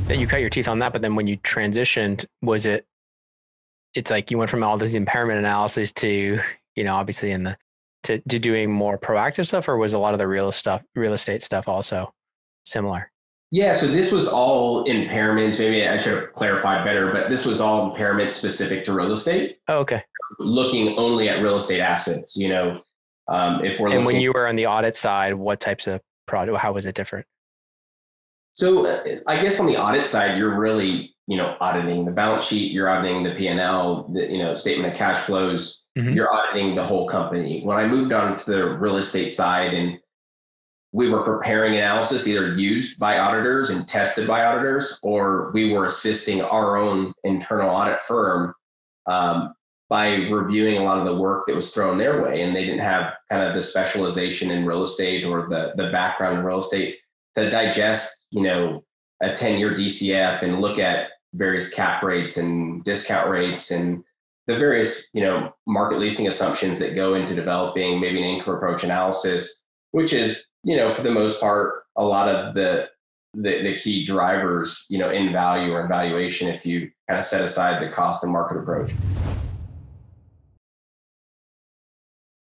that you cut your teeth on that, but then when you transitioned, it's like you went from all this impairment analysis to, obviously to doing more proactive stuff, or was a lot of the real estate stuff also similar? Yeah, so this was all impairments. Maybe I should have clarified better, but this was all impairment specific to real estate. Oh, okay. Looking only at real estate assets, if we're And looking. when you were on the audit side, what types of product, how was it different? So I guess on the audit side, you're really, auditing the balance sheet, you're auditing the P&L, the, statement of cash flows, you're auditing the whole company. When I moved on to the real estate side and we were preparing analysis either used by auditors and tested by auditors, or we were assisting our own internal audit firm by reviewing a lot of the work that was thrown their way. And they didn't have kind of the specialization in real estate or the background in real estate to digest, a 10-year DCF and look at various cap rates and discount rates and the various, market leasing assumptions that go into developing maybe an income approach analysis, which is, for the most part, a lot of the key drivers, in value or in valuation, if you kind of set aside the cost and market approach.